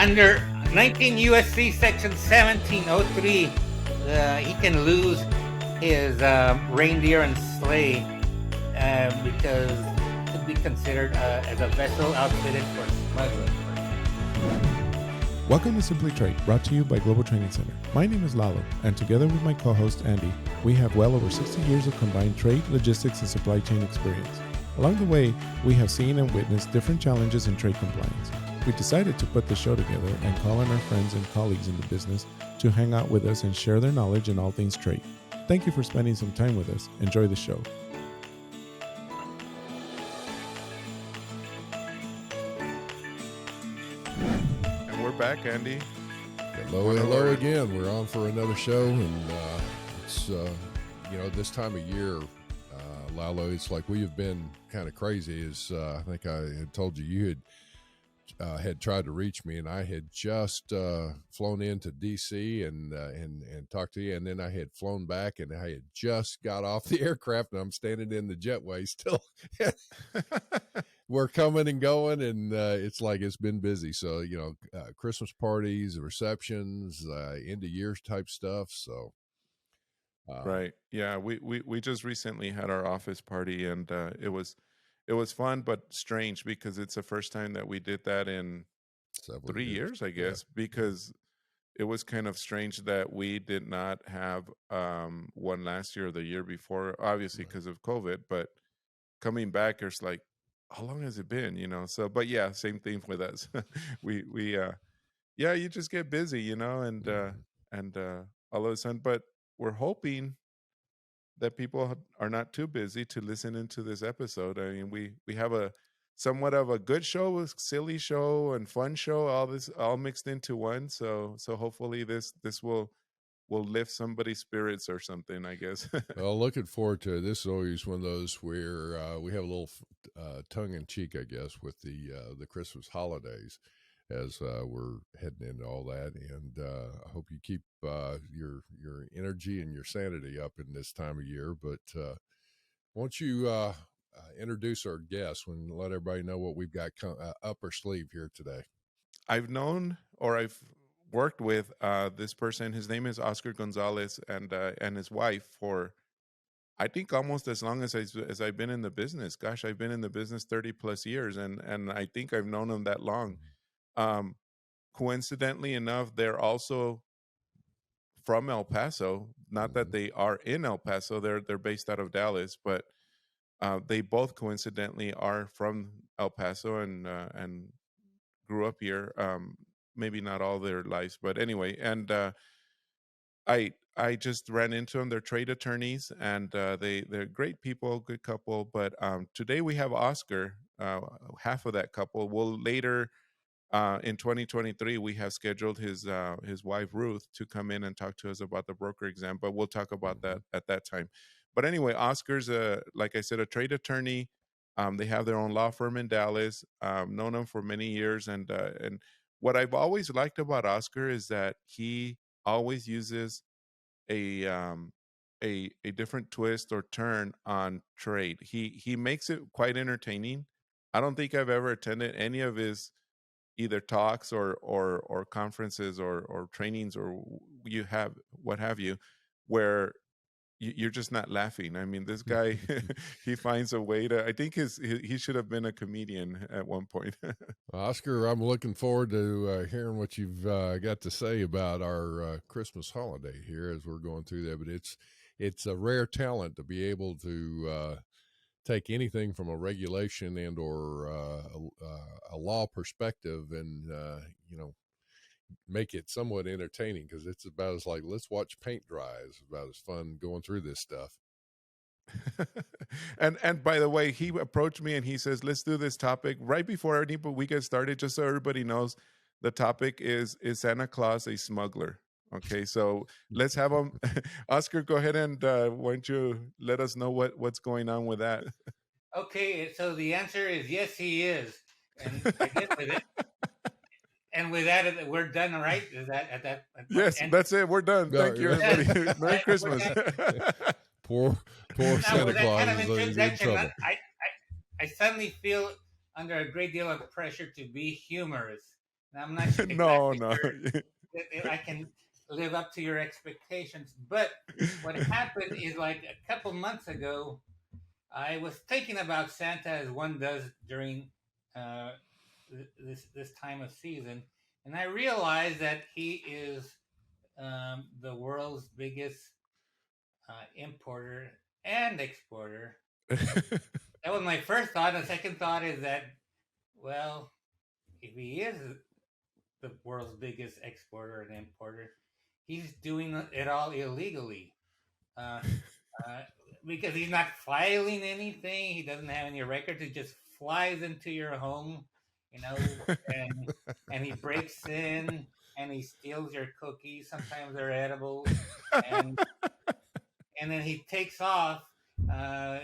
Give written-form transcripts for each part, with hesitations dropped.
Under 19 USC Section 1703, he can lose his reindeer and sleigh because it could be considered as a vessel outfitted for smuggling. Welcome to Simply Trade, brought to you by Global Training Center. My name is Lalo, and together with my co-host Andy, we have well over 60 years of combined trade, logistics, and supply chain experience. Along the way, we have seen and witnessed different challenges in trade compliance. We decided to put the show together and call on our friends and colleagues in the business to hang out with us and share their knowledge in all things trade. Thank you for spending some time with us. Enjoy the show. And we're back, Andy. Hello again. We're on for another show, and it's this time of year, Lalo, it's like we have been kind of crazy. As I think I had told you, you had tried to reach me, and I had just flown into DC and talked to you, and then I had flown back, and I had just got off the aircraft, and I'm standing in the jetway still. We're coming and going, and it's like it's been busy. So Christmas parties, receptions, end of year type stuff. So right, yeah, we just recently had our office party, and it was fun but strange because it's the first time that we did that in 3 years, I guess, because it was kind of strange that we did not have one last year or the year before, obviously because of COVID. But coming back, it's like, how long has it been? So, but yeah, same thing with us. we you just get busy, and all of a sudden, but we're hoping that people are not too busy to listen into this episode. I mean, we have a somewhat of a good show, a silly show, and fun show, all mixed into one. So hopefully this will lift somebody's spirits or something, I guess. Well, looking forward to it. This is always one of those where we have a little tongue in cheek, I guess, with the Christmas holidays as we're heading into all that. And I hope you keep your energy and your sanity up in this time of year. But won't you introduce our guests and let everybody know what we've got up our sleeve here today? I've worked with this person. His name is Oscar Gonzalez, and his wife for, I think, almost as long as I've been in the business. Gosh, I've been in the business 30 plus years, and I think I've known him that long. Coincidentally enough, they're also from El Paso. Not that they are in El Paso; they're based out of Dallas, but they both coincidentally are from El Paso and grew up here. Maybe not all their lives, but anyway. And I just ran into them. They're trade attorneys, and they're great people, good couple. But today we have Oscar, half of that couple. We'll later. In 2023, we have scheduled his wife Ruth to come in and talk to us about the broker exam, but we'll talk about that at that time. But anyway, Oscar's like I said, a trade attorney. They have their own law firm in Dallas. Known him for many years, and what I've always liked about Oscar is that he always uses a different twist or turn on trade. He makes it quite entertaining. I don't think I've ever attended any of his either talks or conferences or trainings or what have you, where you're just not laughing. I mean, this guy, he finds a way to, I think he should have been a comedian at one point. Oscar, I'm looking forward to hearing what you've got to say about our Christmas holiday here as we're going through that. But it's a rare talent to be able to take anything from a regulation and or a law perspective and make it somewhat entertaining, because it's about as like, let's watch paint dry. It's about as fun going through this stuff. and by the way, he approached me and he says, let's do this topic right before we get started, just so everybody knows. The topic is Santa Claus a smuggler? Okay, so let's have him. Oscar, go ahead and why don't you let us know what's going on with that? Okay, so the answer is yes, he is. And I guess with it, and with that, we're done, right? Is that at that? Yes, that's it. We're done. Thank you, everybody. Merry Christmas. Poor Santa Claus kind of is in trouble. I suddenly feel under a great deal of pressure to be humorous. Now, I'm not No, exactly no. sure if I can live up to your expectations, but what happened is like a couple months ago, I was thinking about Santa as one does during uh, this time of season, and I realized that he is the world's biggest importer and exporter. That was my first thought. And the second thought is that, well, if he is the world's biggest exporter and importer, he's doing it all illegally. Uh, uh, because he's not filing anything. He doesn't have any records. He just flies into your home, and he breaks in and he steals your cookies. Sometimes they're edibles, and then he takes off. Uh,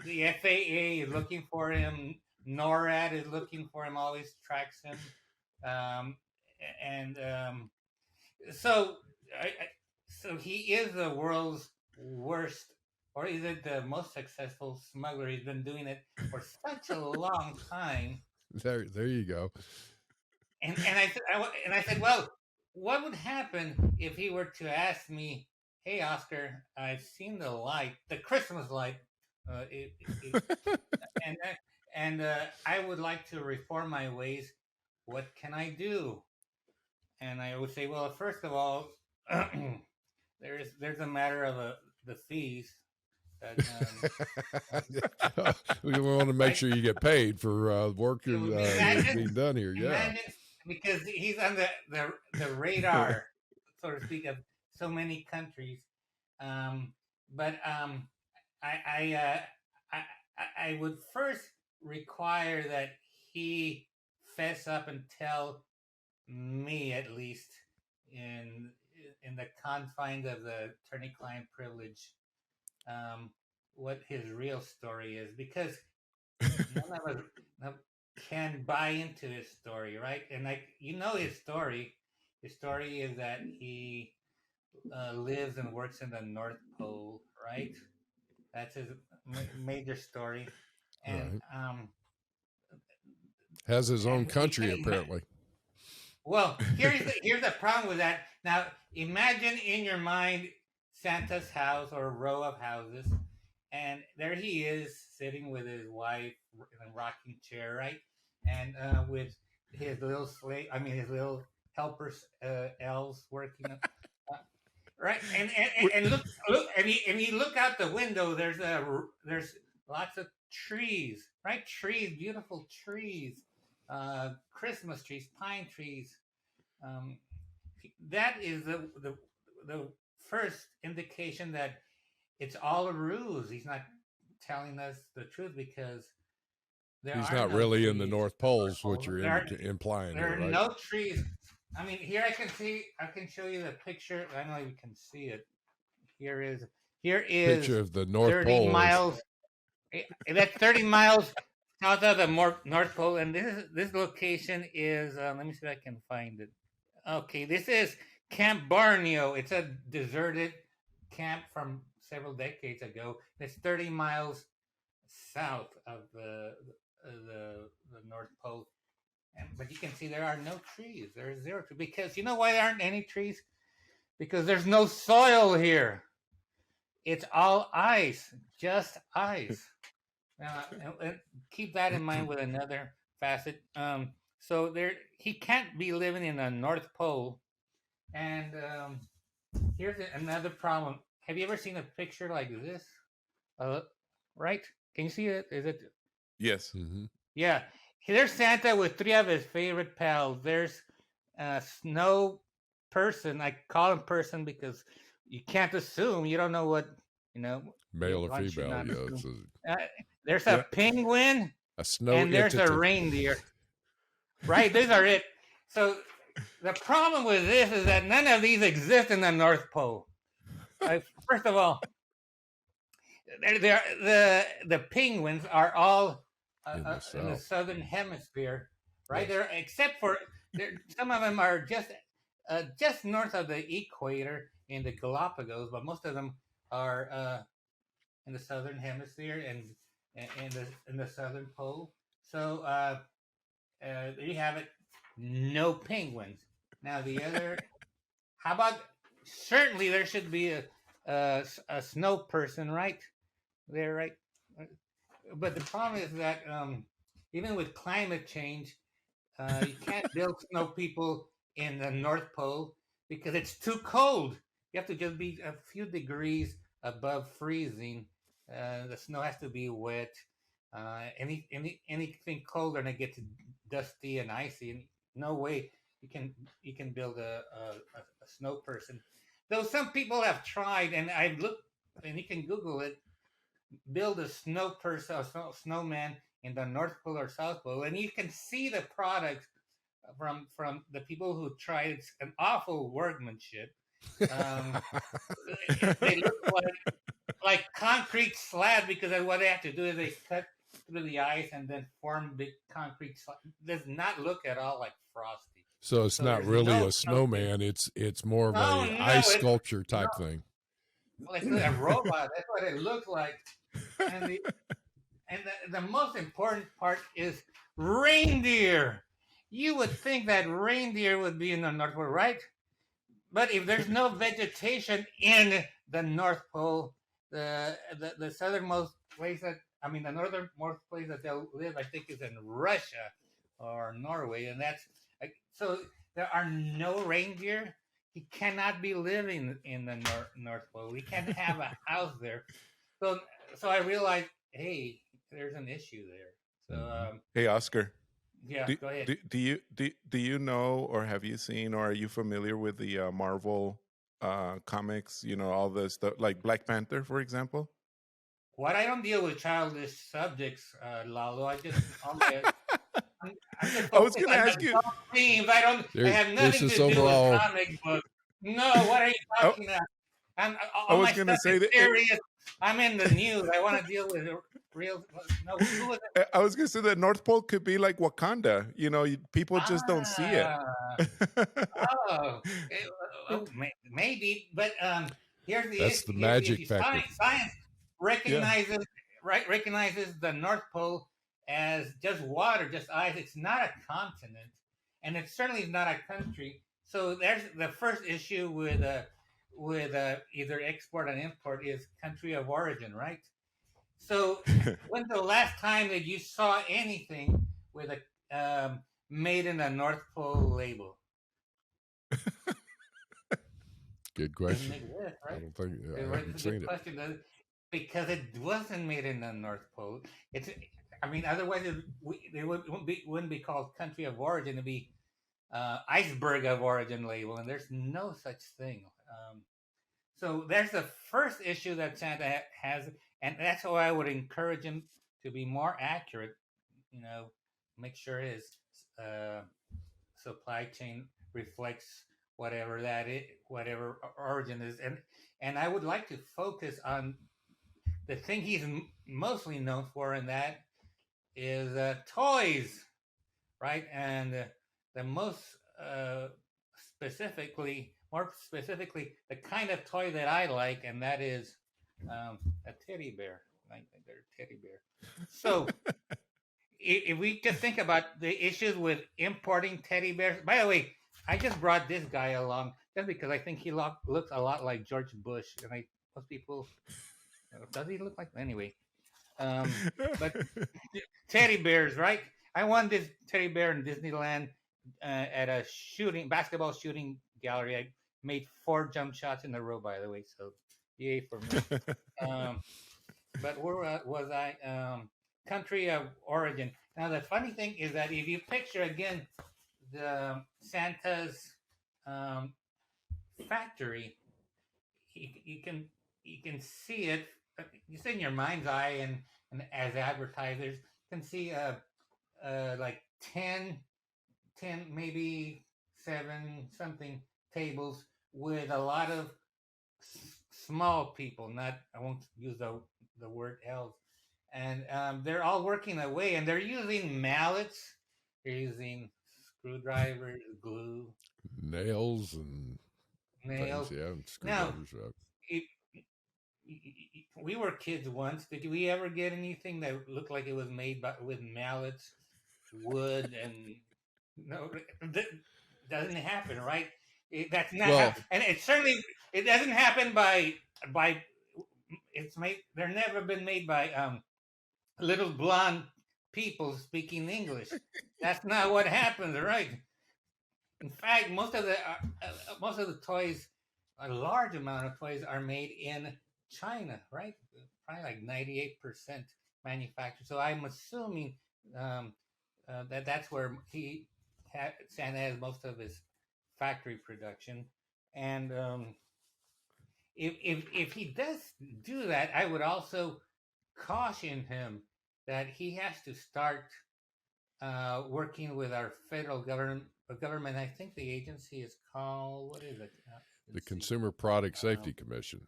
the FAA is looking for him. NORAD is looking for him. Always tracks him, um, and so so he is the world's worst, or is it the most successful smuggler? He's been doing it for such a long time. There you go. And I said, well, what would happen if he were to ask me, "Hey, Oscar, I've seen the light, the Christmas light, uh, it, it, and I would like to reform my ways. What can I do?" And I would say, well, first of all, there's a matter of the fees. That, We want to make right? sure you get paid for work Imagine, being done here. Yeah. imagine, because he's on the radar, so to speak, of so many countries. But I I would first require that he fess up and tell me, at least in the confines of the attorney-client privilege, um, what his real story is, because none of us can buy into his story, right? And like his story. His story is that he lives and works in the North Pole, right? That's his major story, and Right. Has his own you country, can apparently. well, here's the problem with that. Now, imagine in your mind Santa's house or a row of houses, and there he is sitting with his wife in a rocking chair, right? And with his little slave, I mean his little helpers, elves working, right? And look, and you look out the window. There's lots of trees, right? Trees, beautiful trees, Christmas trees, pine trees. Um, that is the first indication that it's all a ruse. He's not telling us the truth, because there He's are not no really in the trees. North Poles, what you're There are, implying there here, are right? no trees. I mean, here I can show you the picture. I don't know if you can see it. Here is Picture of the North 30 Pole. miles. That's 30 miles south of the North Pole, and this location is. Let me see if I can find it. Okay, this is Camp Borneo. It's a deserted camp from several decades ago. It's 30 miles south of the North Pole. But you can see there are no trees. There are zero trees. Because you know why there aren't any trees? Because there's no soil here. It's all ice, just ice. And keep that in mind with another facet. So he can't be living in the North Pole. And here's another problem. Have you ever seen a picture like this? Right? Can you see it? Is it? Yes. Mm-hmm. Yeah. There's Santa with three of his favorite pals. There's Snow Person. I call him Person because you can't assume. You don't know what, Male or one should female, not yeah. assume. There's Yeah. a penguin A snow and there's entity. a reindeer. Right? These are it. So the problem with this is that none of these exist in the North Pole. First of all, the penguins are all in the southern hemisphere, right? Yes. There, except for some of them are just north of the equator in the Galapagos, but most of them are in the southern hemisphere and in the southern pole. So there you have it. no penguins. Now the other, how about certainly there should be a snow person right there, right? But the problem is that even with climate change, you can't build snow people in the North Pole because it's too cold. You have to just be a few degrees above freezing. The snow has to be wet. Anything colder and it gets dusty and icy. And no way you can build a snow person. Though some people have tried, and I've looked, and you can Google it, build a snow person, snowman in the North Pole or South Pole, and you can see the product from the people who tried. It's an awful workmanship. Um, they look like concrete slab because what they have to do is they cut through the ice and then form big concrete slab. Does not look at all like Frosty. So it's not really a snowman. It's more of a ice sculpture type thing. Like a robot. That's what it looks like. And the most important part is reindeer. You would think that reindeer would be in the North Pole, right? But if there's no vegetation in the North Pole, the southernmost place that the northernmost place that they'll live, I think, is in Russia or Norway, and that's so there are no reindeer. He cannot be living in the North Pole. He can't have a house there. So I realized, hey, there's an issue there. So hey, Oscar. Yeah, go ahead. Do you know, or have you seen, or are you familiar with the Marvel comics? You know, all this stuff, like Black Panther, for example. What I don't deal with childish subjects, Lalo. I just I was going to ask you. Themes. I have nothing to do with comic books. No, what are you talking about? I was going to say that. Serious. I'm in the news. I want to deal with real. No, who was it? I was going to say that North Pole could be like Wakanda. You know, people just don't see it. Maybe. But here's the That's issue. The magic factor. Science recognizes the North Pole as just water, just ice. It's not a continent, and it certainly is not a country. So there's the first issue with either export and import is country of origin, right? So when's the last time that you saw anything with a made in the North Pole label? Good question. Exist, right? I don't think I haven't seen it. Because it wasn't made in the North Pole. Otherwise it wouldn't be called country of origin. It'd be iceberg of origin label, and there's no such thing. So there's the first issue that Santa has, and that's why I would encourage him to be more accurate. You know, make sure his supply chain reflects whatever whatever origin is, and I would like to focus on the thing he's mostly known for, and that is toys, right? And the most more specifically, the kind of toy that I like, and that is a teddy bear. I think they're a teddy bear. So if we just think about the issues with importing teddy bears, by the way, I just brought this guy along just because I think he looks a lot like George Bush, and most people, does he look like anyway? But teddy bears, right? I won this teddy bear in Disneyland at a basketball shooting gallery. I made 4 jump shots in a row, by the way. So yay for me. But where was I? Country of origin. Now the funny thing is that if you picture again the Santa's factory, you can see it. It's in your mind's eye, and as advertisers can see like 10 maybe 7 something tables with a lot of small people. I won't use the word elves, and they're all working away, and they're using mallets, they're using screwdrivers, glue, nails, and things, and screwdrivers. Now, we were kids once. Did we ever get anything that looked like it was made with mallets, wood, and No, that doesn't happen, right? That's not, Well, and it doesn't happen by. It's made. They're never been made by little blonde people speaking English. That's not what happens, right? In fact, most of the toys, a large amount of toys, are made in China, right? Probably like 98% manufactured. So I'm assuming that's where Santa has most of his factory production. And if he does do that, I would also caution him that he has to start working with our federal government. I think the agency is called, what is it? the Consumer Product Safety Commission.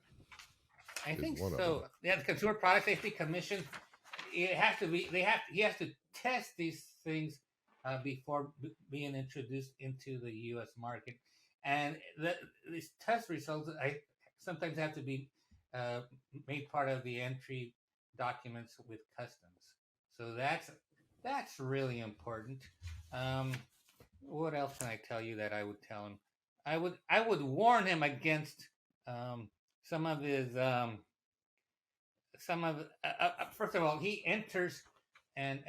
I think one of so. them. Yeah, the Consumer Product Safety Commission. It has to be. He has to test these things before being introduced into the U.S. market, and these test results sometimes have to be made part of the entry documents with customs. So that's really important. What else can I tell you that I would tell him? I would warn him against some of his first of all, he enters and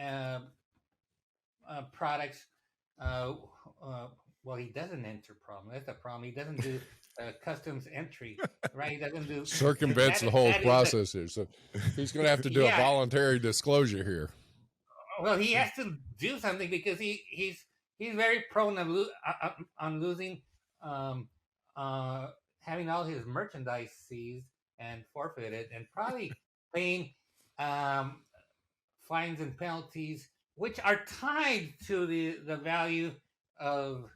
products. Well, he doesn't enter problem. That's the problem. He doesn't do customs entry, right? He doesn't do Circumvents the whole process here. So he's going to have to do a voluntary disclosure here. Well, he has to do something because he's very prone on losing, having all his merchandise seized and forfeited, and probably paying fines and penalties, which are tied to the value of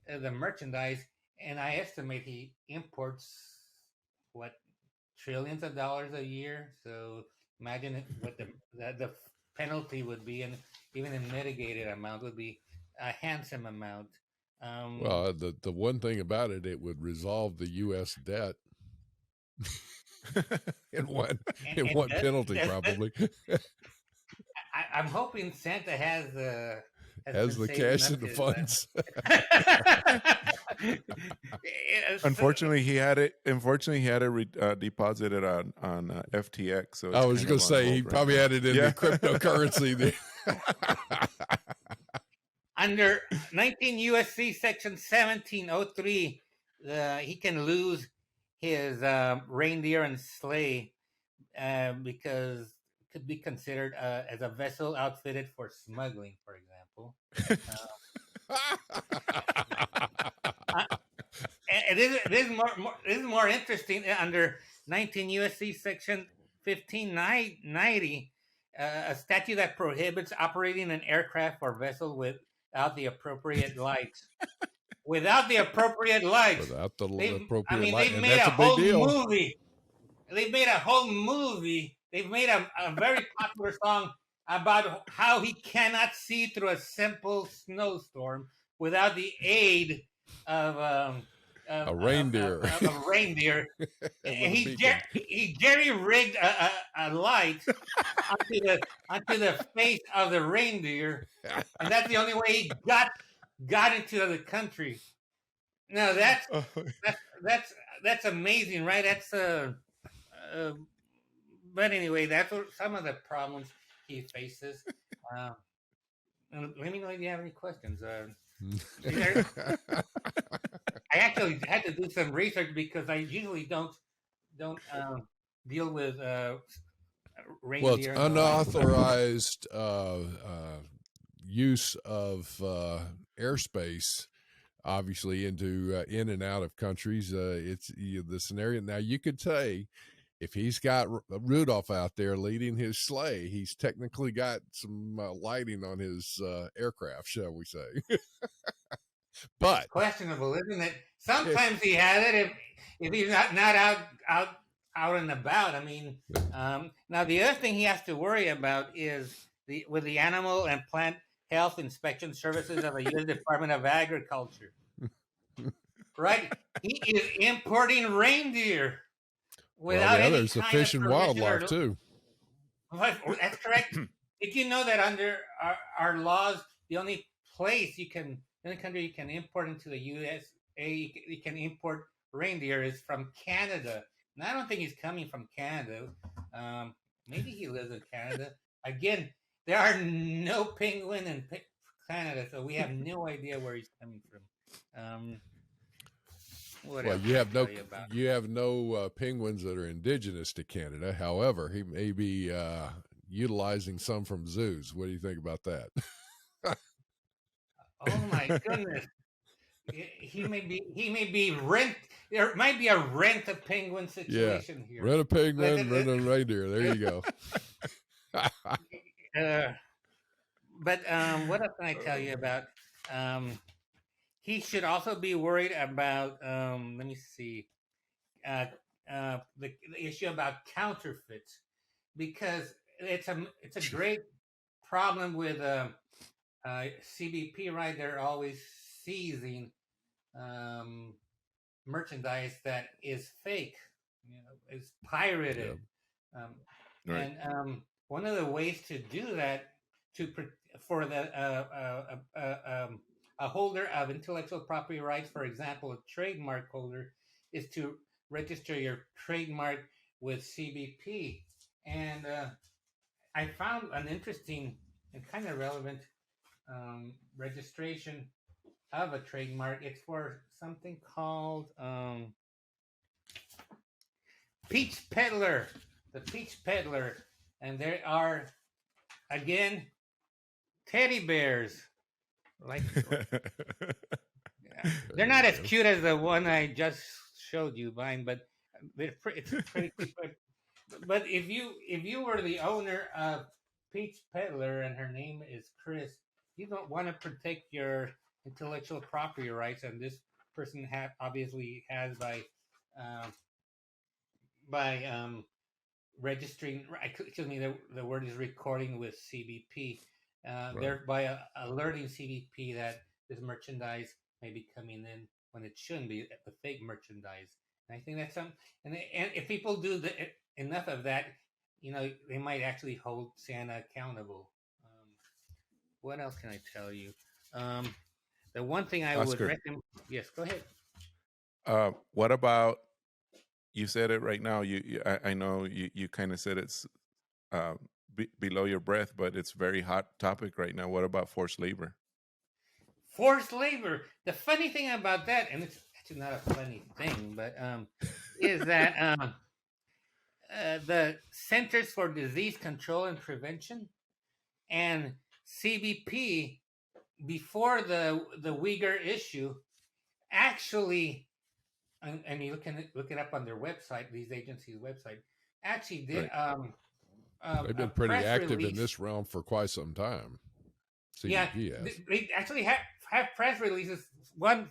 the merchandise. And I estimate he imports what, trillions of dollars a year. So imagine what the penalty would be, and even a mitigated amount would be a handsome amount. Well, the one thing about it, it would resolve the U.S. debt in one penalty, probably. I'm hoping Santa has the cash and the funds. Unfortunately, he had it. Unfortunately, he had it deposited on FTX. So I was going to say he probably had it in the cryptocurrency there. Under 19 USC Section 1703, he can lose his reindeer and sleigh because it could be considered as a vessel outfitted for smuggling, for example. And this is more interesting. Under 19 USC Section 1590, a statute that prohibits operating an aircraft or vessel without the appropriate lights. Without the appropriate lights. They've made a whole movie. They've made a whole movie. They've made a very popular song about how he cannot see through a simple snowstorm without the aid of a reindeer. A reindeer. And he jerry rigged a light onto the face of the reindeer, and that's the only way he got into the country. Now that's amazing, right? That's but anyway, that's some of the problems he faces. Let me know if you have any questions. I actually had to do some research because I usually don't deal with reindeer. Well, it's unauthorized use of airspace, obviously, into in and out of countries. It's the scenario. Now, you could say if he's got Rudolph out there leading his sleigh, he's technically got some lighting on his aircraft, shall we say. But it's questionable, isn't it? Sometimes he has it if he's not out and about. I mean, now the other thing he has to worry about is with the Animal and Plant Health Inspection Services of the U.S. Department of Agriculture. Right? He is importing reindeer without any there's the fish and wildlife too. That's correct. Did you know that under our laws, the only place the only country you can import into the USA, you can import reindeer is from Canada. And I don't think he's coming from Canada. Maybe he lives in Canada. Again, there are no penguin in Canada, so we have no idea where he's coming from. What Well, else can I tell you about? you have no penguins that are indigenous to Canada. However, he may be utilizing some from zoos. What do you think about that? Oh my goodness. He may be rent. There might be a rent a penguin situation here. Rent a penguin, rent a reindeer. There you go. But what else can I tell you about? He should also be worried about. Let me see. The issue about counterfeits, because it's a great problem with CBP. Right, they're always seizing merchandise that is fake, is pirated. Right. And one of the ways to do that for a holder of intellectual property rights, for example, a trademark holder, is to register your trademark with CBP. And I found an interesting and kind of relevant registration of a trademark. It's for something called Peach Peddler, the Peach Peddler. And there are, again, teddy bears. Like, they're not as cute as the one I just showed you, Vine, but it's pretty cute. But if you were the owner of Peach Peddler and her name is Chris, you don't want to protect your intellectual property rights, and this person obviously has by registering. Excuse me, the word is recording with CBP. Thereby alerting CBP that this merchandise may be coming in when it shouldn't be, the fake merchandise. And I think that's something. And if people do enough of that, they might actually hold Santa accountable. What else can I tell you? The one thing I would recommend. Yes, go ahead. What about? You said it right now. I know you kind of said it's below your breath, but it's very hot topic right now. What about forced labor? Forced labor. The funny thing about that, and it's actually not a funny thing, but is that the Centers for Disease Control and Prevention and CBP, before the Uyghur issue, actually, and you can look it up on their website, these agencies' website, actually did. Right. They've been pretty active in this realm for quite some time. CBP has. They actually have press releases. One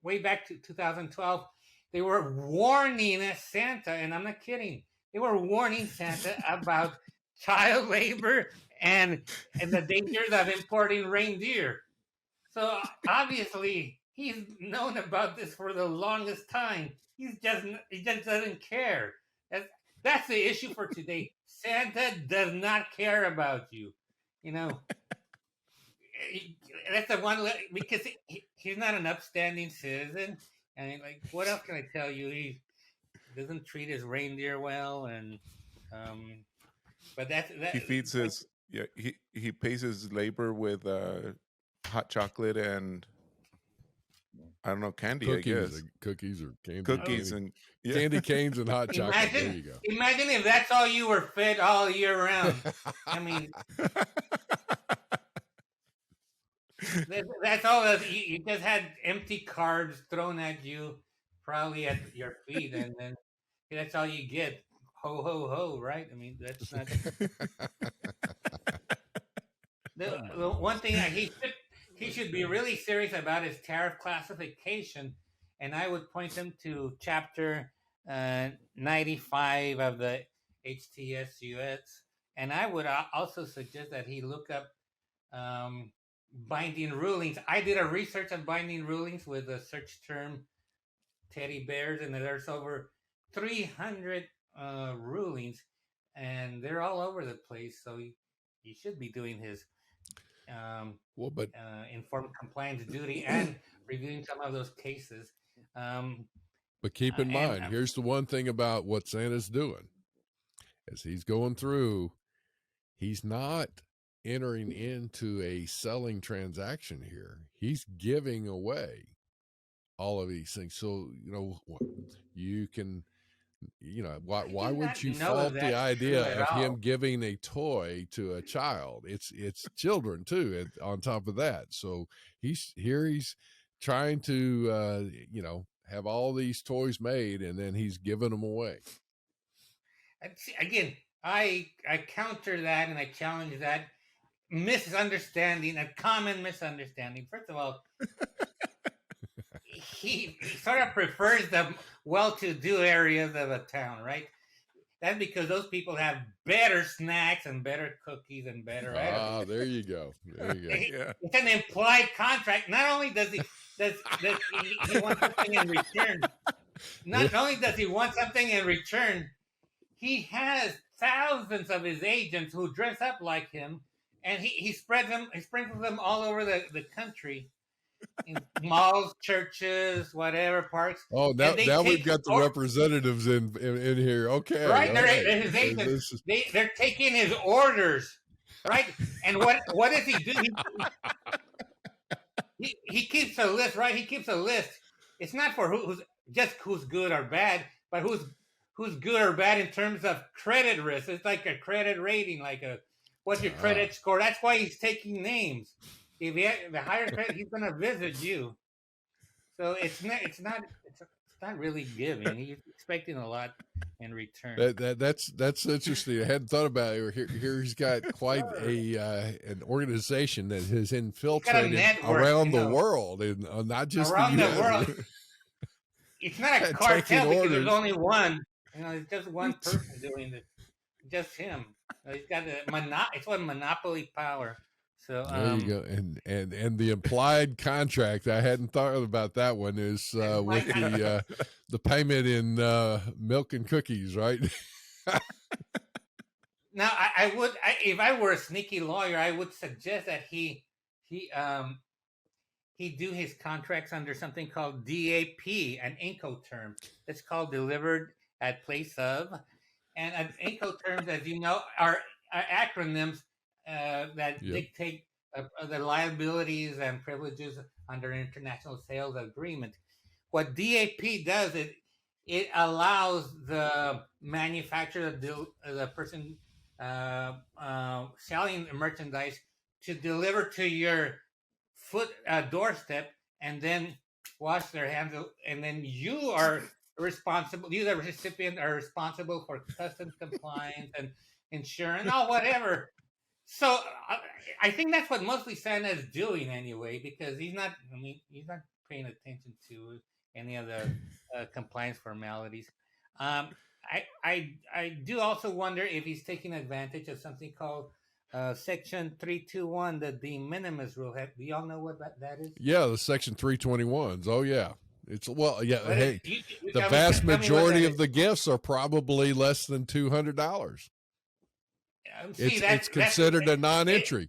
way back to 2012, they were warning Santa, and I'm not kidding. They were warning Santa about child labor and the dangers of importing reindeer. So obviously, he's known about this for the longest time. He just doesn't care. That's the issue for today. Santa does not care about you. That's the one, because he's not an upstanding citizen. And what else can I tell you? He doesn't treat his reindeer well, and but that he feeds his he pays his labor with hot chocolate and I don't know, candy. Cookies, I guess cookies or candy. Cookies and candy canes and hot chocolate. There you go. Imagine if that's all you were fed all year round. I mean, that's all. You just had empty carbs thrown at you, probably at your feet, and then that's all you get. Ho ho ho! Right? I mean, that's not. The one thing he should be really serious about is tariff classification, and I would point him to Chapter 95 of the HTSUS, and I would also suggest that he look up binding rulings. I did a research on binding rulings with the search term teddy bears, and there's over 300 rulings, and they're all over the place. So he should be doing his But informed compliance duty and reviewing some of those cases. But keep in And mind, here's the one thing about what Santa's doing. As he's going through, he's not entering into a selling transaction here. He's giving away all of these things. So, you can, why would you fault the idea of him giving a toy to a child? It's children too, on top of that. So he's trying to, have all these toys made, and then he's giving them away. And see, again, I counter that and I challenge that misunderstanding, a common misunderstanding. First of all, he sort of prefers the well-to-do areas of a town, right? That's because those people have better snacks and better cookies and better edibles. There you go. There you go. Yeah. It's an implied contract. Not only does he want something in return, not only does he want something in return, he has thousands of his agents who dress up like him, and he sprinkles them all over the country, in malls, churches, whatever, parks. Oh, now we've got the representatives in here. Okay, right? They're his agents. They're taking his orders, right? And what does he do? He keeps a list, right? He keeps a list. It's not for who's good or bad, but who's good or bad in terms of credit risk. It's like a credit rating, what's your credit score? That's why he's taking names. If he the higher credit, he's going to visit you. So it's not really giving. He's expecting a lot in return. That's interesting. I hadn't thought about it. Here he's got quite an organization that has infiltrated around the world, and not just around the US. World. It's not a cartel because there's only one. It's just one person doing it. Just him. He's got it's one monopoly power. So there you go, and the implied contract. I hadn't thought about that one. Is with the payment in milk and cookies, right? Now, I would, if I were a sneaky lawyer, I would suggest that he do his contracts under something called DAP, an Incoterm. It's called delivered at place of, and Incoterms, as you know, are acronyms that dictate the liabilities and privileges under international sales agreement. What DAP does, it allows the manufacturer, the person selling the merchandise, to deliver to your doorstep and then wash their hands, and then you are responsible. You, the recipient, are responsible for customs compliance and insurance, or whatever. So I think that's what mostly Santa is doing anyway, because he's not paying attention to any of the compliance formalities. I do also wonder if he's taking advantage of something called Section 321, the de minimis rule. Do y'all know what that is? Yeah, the Section 321s. Oh, yeah. It's hey, you the vast majority of the gifts are probably less than $200. It's considered a non-entry.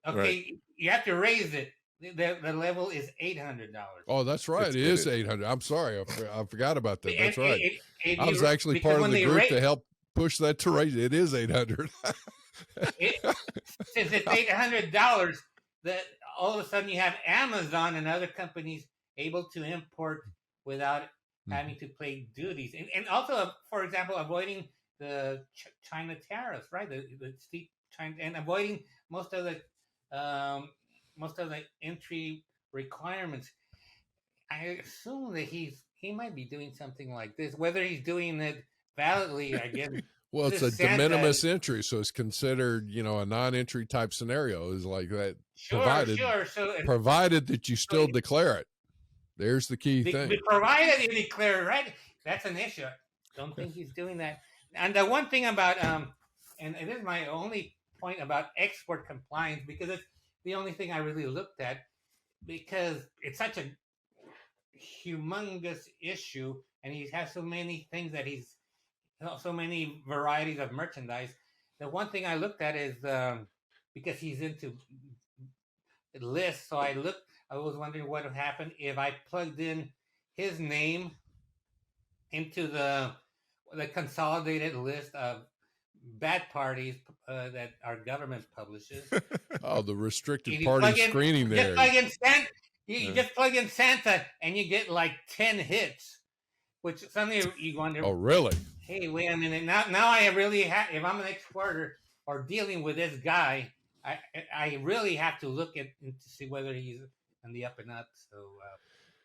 Okay, right. You have to raise it. The level is $800. Oh, that's right. It is $800. I'm sorry, I forgot about that. That's right. I was actually part of the group to help push that to raise it. It is $800. Since it's $800, that all of a sudden you have Amazon and other companies able to import without having to pay duties, and also, for example, avoiding the China tariffs, right? The steep China, and avoiding most of the entry requirements. I assume that he might be doing something like this. Whether he's doing it validly, I guess. Well, it's a de minimis entry, so it's considered, a non-entry type scenario is like that. Provided that you still declare it. There's the key thing. Provided you declare it, right? That's an issue. Don't think he's doing that. And the one thing about, and it is my only point about export compliance, because it's the only thing I really looked at, because it's such a humongous issue, and he has so many things so many varieties of merchandise. The one thing I looked at is because he's into lists. So I was wondering what would happen if I plugged in his name into the consolidated list of bad parties that our government publishes. Oh, the restricted If you party plug in, screening you there. just plug in Santa, you just plug in Santa, and you get like 10 hits. Which suddenly you wonder. Oh, really? Hey, wait a minute. Now I really have. If I'm an exporter or dealing with this guy, I really have to look at to see whether he's on the up and up. So,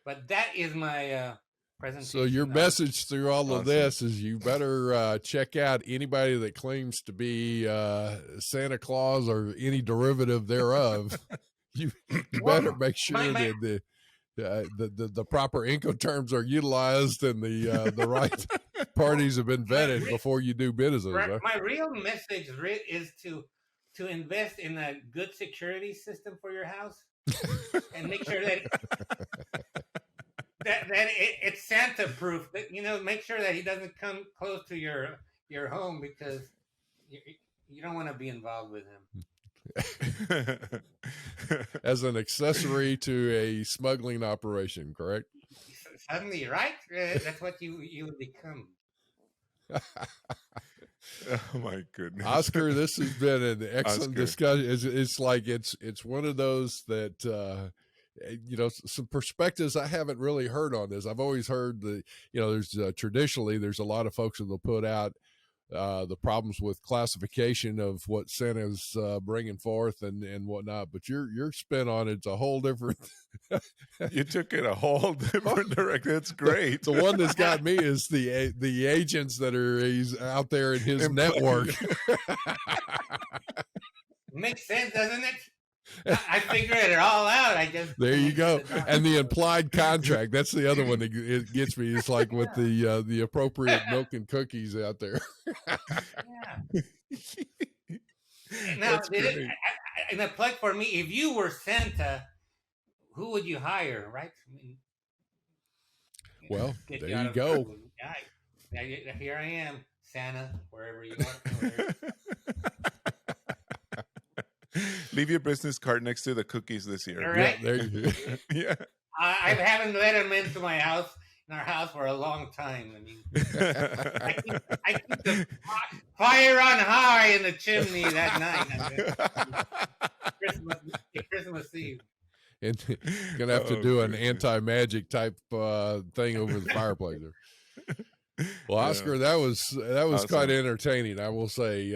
but that is my presentation. So your message through all of this is you better check out anybody that claims to be Santa Claus or any derivative thereof. you better make sure that the proper Incoterms are utilized and the right parties have been vetted before you do business. Right? My real message is to invest in a good security system for your house and make sure that it's Santa proof. That make sure that he doesn't come close to your home because you don't want to be involved with him. As an accessory to a smuggling operation, correct? Suddenly, right? That's what you would become. Oh my goodness, Oscar! This has been an excellent discussion. It's like it's one of those that some perspectives I haven't really heard on this. I've always heard that there's traditionally there's a lot of folks that will put out the problems with classification of what Santa's bringing forth and whatnot, but your spin on it's a whole different. You took it a whole different direction. It's great. The one that's got me is the agents that he's out there in his network. Makes sense, doesn't it? I figured it all out. There you go. And the implied contract. That's the other one that it gets me. It's like with the appropriate milk and cookies out there. Yeah. Now, and a plug for me, if you were Santa, who would you hire, right? Well, there you go. Yeah, here I am, Santa, wherever you are. Leave your business card next to the cookies this year. Right? Yeah, there you go. Yeah. I haven't let him into my house, in our house, for a long time. I mean, I keep the fire on high in the chimney that night. Christmas Eve. And gonna have to do an anti-magic type thing over the fireplace there. Well, Oscar, that was awesome. Quite entertaining, I will say.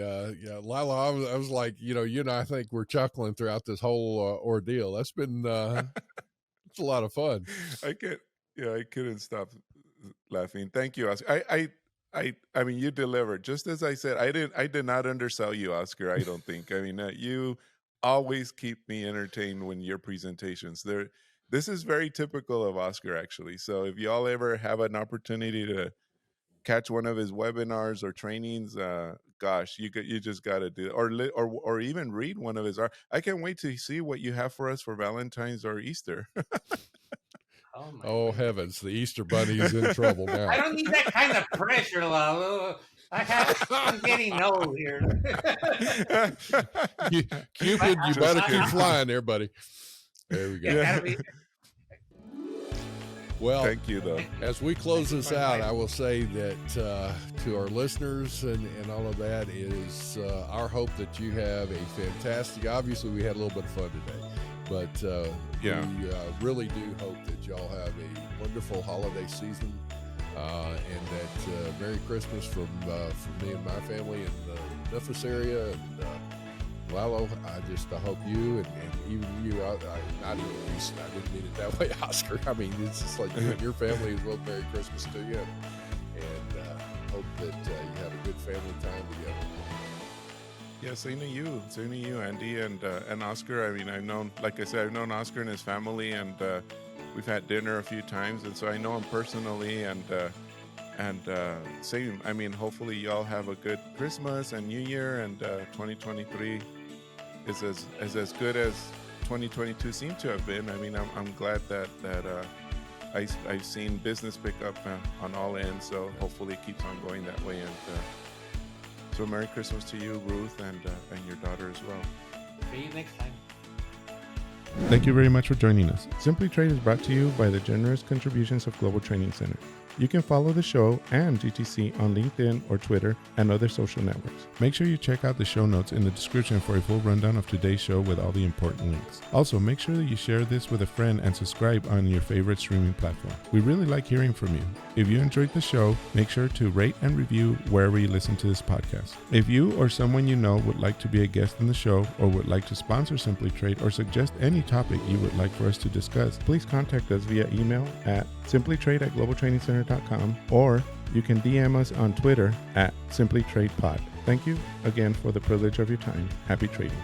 Lila, I was like, you and I think we're chuckling throughout this whole ordeal. That's been it's a lot of fun. I couldn't stop laughing. Thank you, Oscar. I mean, you delivered. Just as I said, I did not undersell you, Oscar. I don't think. I mean, you always keep me entertained when your presentations. This is very typical of Oscar, actually. So if y'all ever have an opportunity to catch one of his webinars or trainings, gosh, you just got to do it. Or even read one of his art. I can't wait to see what you have for us for Valentine's or Easter. Oh heavens, the Easter Bunny is in trouble now. I don't need that kind of pressure, Lalo. I'm getting old here. Cupid, you better keep flying there, buddy. There we go. Yeah. Well, thank you, though. As we close this out, I will say that to our listeners and all of that is our hope that you have a fantastic, obviously we had a little bit of fun today, but we really do hope that y'all have a wonderful holiday season and that Merry Christmas from me and my family in the Memphis area. And Lalo, I hope you and even you, not even you, I didn't mean it that way, Oscar. I mean, it's just like you and your family as well. Merry Christmas to you. And hope that you have a good family time together. Yeah, same to you, Andy, and Oscar. I mean, I've known Oscar and his family, and we've had dinner a few times, and so I know him personally, and same. I mean, hopefully y'all have a good Christmas and New Year, and 2023 is as good as 2022 seemed to have been. I mean, I'm glad that I've seen business pick up on all ends, so hopefully it keeps on going that way. And so Merry Christmas to you, Ruth, and your daughter as well. See you next time. Thank you very much for joining us. Simply Trade is brought to you by the generous contributions of Global Training Center. You can follow the show and GTC on LinkedIn or Twitter and other social networks. Make sure you check out the show notes in the description for a full rundown of today's show with all the important links. Also, make sure that you share this with a friend and subscribe on your favorite streaming platform. We really like hearing from you. If you enjoyed the show, make sure to rate and review wherever you listen to this podcast. If you or someone you know would like to be a guest in the show or would like to sponsor Simply Trade or suggest any topic you would like for us to discuss, please contact us via email at simplytrade@globaltrainingcenter.com, or you can DM us on Twitter at simplytradepod. Thank you again for the privilege of your time. Happy trading.